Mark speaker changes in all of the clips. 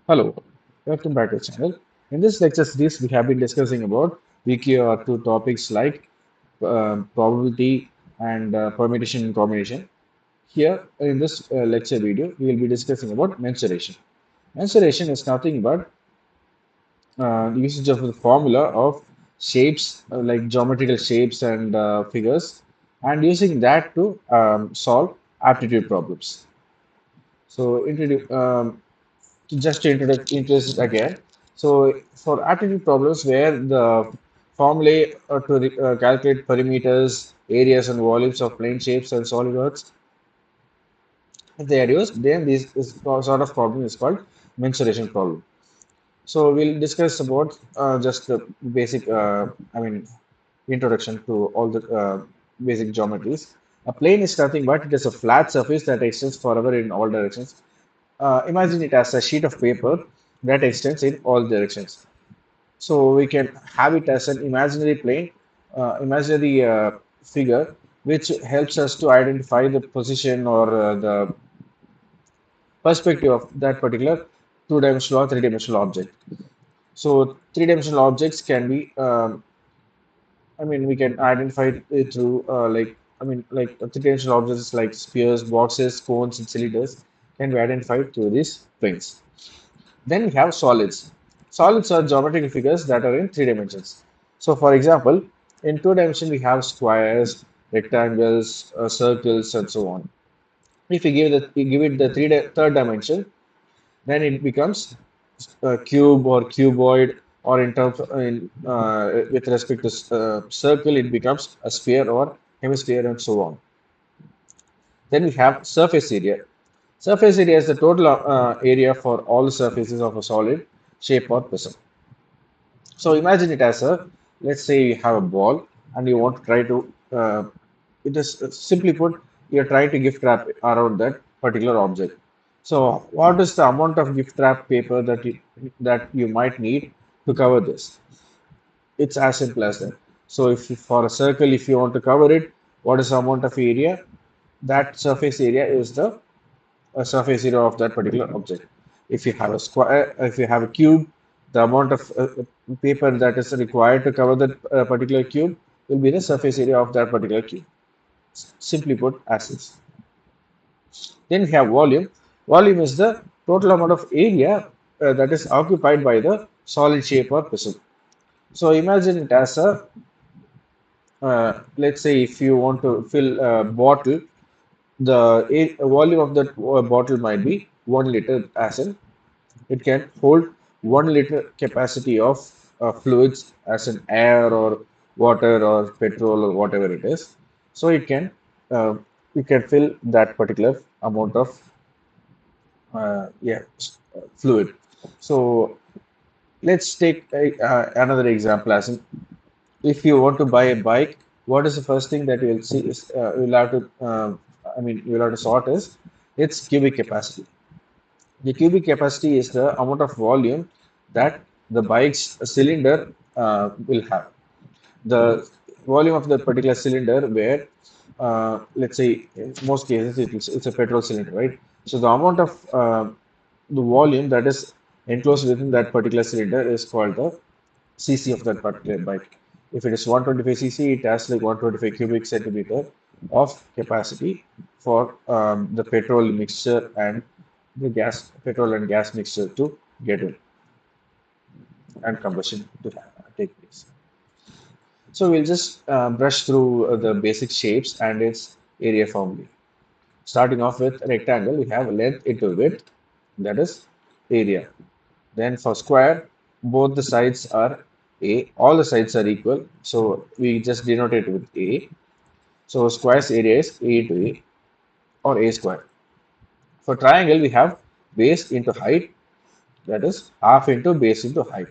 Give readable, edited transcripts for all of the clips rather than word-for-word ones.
Speaker 1: Hello, welcome back to the channel. In this lecture series, we have been discussing about VQAR II topics like probability and permutation and combination. Here in this lecture video, we will be discussing about mensuration. Mensuration is nothing but usage of the formula of shapes like geometrical shapes and figures, and using that to solve aptitude problems. So, just to introduce it again. So for aptitude problems where the formulae to calculate perimeters, areas, and volumes of plane shapes and solid earths, if they are used, then this sort of problem is called mensuration problem. So we'll discuss about just the basic, introduction to all the basic geometries. A plane is nothing but it is a flat surface that extends forever in all directions. Imagine it as a sheet of paper that extends in all directions. So we can have it as an imaginary plane, imaginary figure, which helps us to identify the position or the perspective of that particular two-dimensional or three-dimensional object. So three-dimensional objects can be, we can identify it through like three-dimensional objects like spheres, boxes, cones, and cylinders can be identified through these planes. Then we have solids. Solids are geometrical figures that are in three dimensions. So, for example, in two dimensions we have squares, rectangles, circles, and so on. If we give it the third dimension, then it becomes a cube or cuboid, or in terms with respect to circle, it becomes a sphere or hemisphere, and so on. Then we have surface area. Surface area is the total area for all the surfaces of a solid, shape, or prism. So imagine it as a, let's say you have a ball and you want to try to, it is simply put, you're trying to gift wrap around that particular object. So what is the amount of gift wrap paper that you might need to cover this? It's as simple as that. So if for a circle, if you want to cover it, what is the amount of area? That surface area is the surface area of that particular object. If you have a square, if you have a cube, the amount of paper that is required to cover that particular cube will be the surface area of that particular cube. Simply put, as is. Then we have volume. Volume is the total amount of area that is occupied by the solid shape or prism. So imagine it as a, let's say if you want to fill a bottle, the volume of that bottle might be 1 liter, as in it can hold 1 liter capacity of fluids, as in air or water or petrol or whatever it is. So uh, you can fill that particular amount of fluid. So let's take another example, as in if you want to buy a bike, what is the first thing that you'll see is you'll have to sort is its cubic capacity. The cubic capacity is the amount of volume that the bike's cylinder will have. The volume of the particular cylinder, where let's say in most cases it's a petrol cylinder, right? So the amount of the volume that is enclosed within that particular cylinder is called the cc of that particular bike. If it is 125 cc, it has like 125 cubic centimeter of capacity for the petrol mixture and the petrol and gas mixture to get in and combustion to take place. So we'll just brush through the basic shapes and its area formula. Starting off with rectangle, we have length into width, that is area. Then for square, both the sides are A, all the sides are equal, so we just denote it with A. So square's area is A into A, or A square. For triangle, we have base into height, that is half into base into height.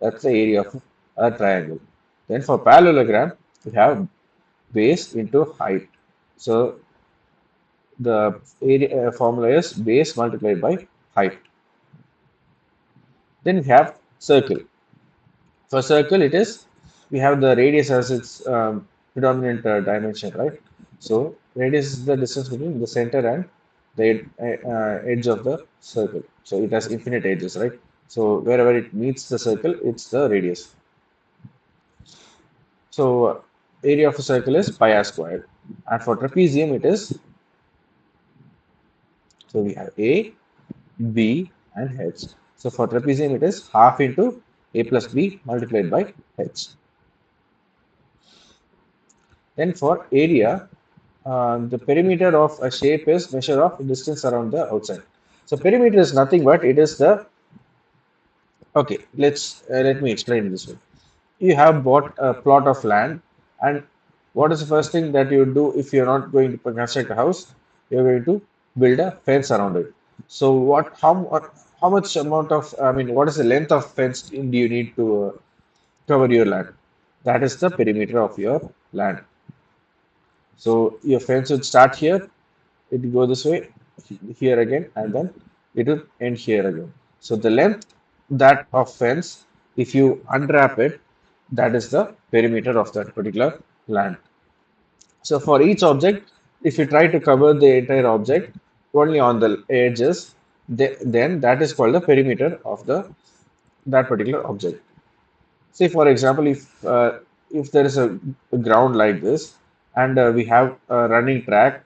Speaker 1: That's the area of a triangle. Then for parallelogram, we have base into height. So the area formula is base multiplied by height. Then we have circle. For circle, it is we have the radius as its predominant dimension, right? So radius is the distance between the center and edge of the circle. So it has infinite edges, right? So wherever it meets the circle, it's the radius. So area of a circle is pi r squared, and for trapezium it is, so we have a, b, and h. So for trapezium it is half into a plus b multiplied by h. Then for area, the perimeter of a shape is measure of distance around the outside. So perimeter is nothing but it is the, okay. Let me explain this way. You have bought a plot of land, and what is the first thing that you do if you're not going to construct a house? You're going to build a fence around it. So how much amount of, I mean, what is the length of fence do you need to cover your land? That is the perimeter of your land. So your fence would start here, it will go this way, here again, and then it will end here again. So the length that of fence, if you unwrap it, that is the perimeter of that particular land. So for each object, if you try to cover the entire object only on the edges, then that is called the perimeter of the that particular object. Say for example, if there is a ground like this, and we have a running track,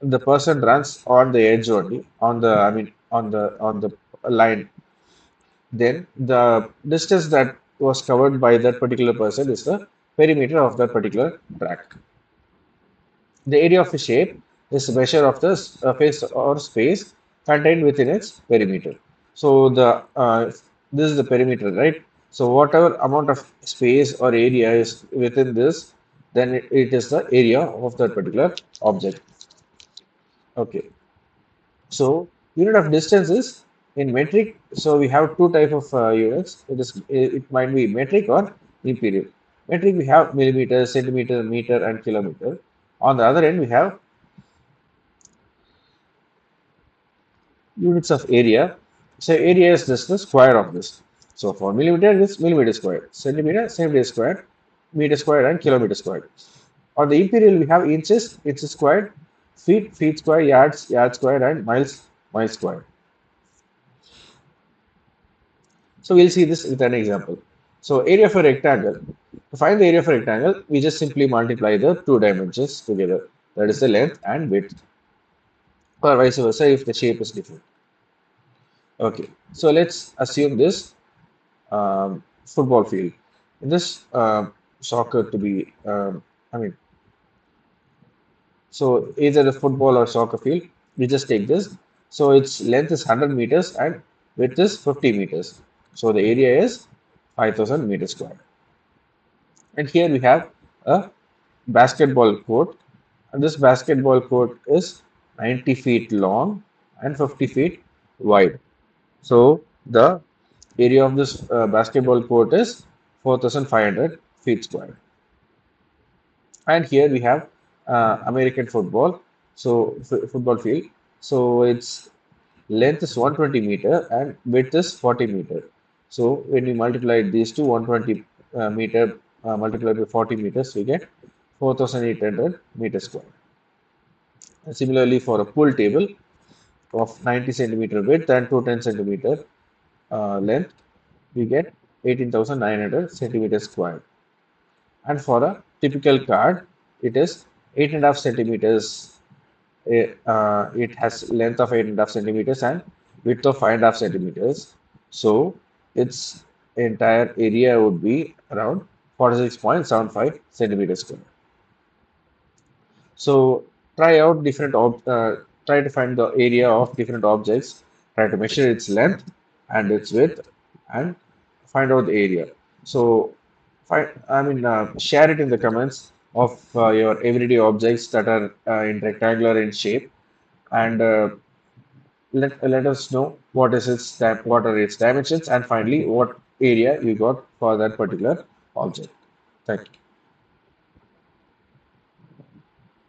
Speaker 1: the person runs on the edge only, on the, I mean, on the line, then the distance that was covered by that particular person is the perimeter of that particular track. The area of a shape is a measure of the surface or space contained within its perimeter. So the this is the perimeter, right? So whatever amount of space or area is within this, then it is the area of that particular object. Okay. So unit of distance is in metric. So we have two type of units. It might be metric or imperial. Metric we have millimeter, centimeter, meter, and kilometer. On the other end we have units of area. So area is just the square of this. So for millimeter it is millimeter square, centimeter square, meter square, and kilometer square. On the imperial we have inches, inches squared, feet square, yard square, and miles square. So we'll see this with an example. So area of a rectangle. To find the area of a rectangle, we just simply multiply the two dimensions together. That is the length and width, or vice versa if the shape is different. Okay, so let's assume this football field. In this soccer to be, I mean, so either the football or soccer field, we just take this. So its length is 100 meters and width is 50 meters. So the area is 5,000 meters square. And here we have a basketball court. And this basketball court is 90 feet long and 50 feet wide. So the area of this basketball court is 4,500 feet square. And here we have American football. So football field. So its length is 120 meter and width is 40 meter. So when we multiply these two, 120 meter multiplied by 40 meters, we get 4,800 meters square. And similarly, for a pool table of 90 centimeter width and 210 centimeter length, we get 18,900 centimeters square. And for a typical card, it is 8.5 centimeters. It has length of 8.5 centimeters and width of 5.5 centimeters. So its entire area would be around 46.75 centimeters square. So try to find the area of different objects. Try to measure its length and its width, and find out the area. So, share it in the comments of your everyday objects that are in rectangular in shape, and let us know what are its dimensions, and finally what area you got for that particular object. Thank you.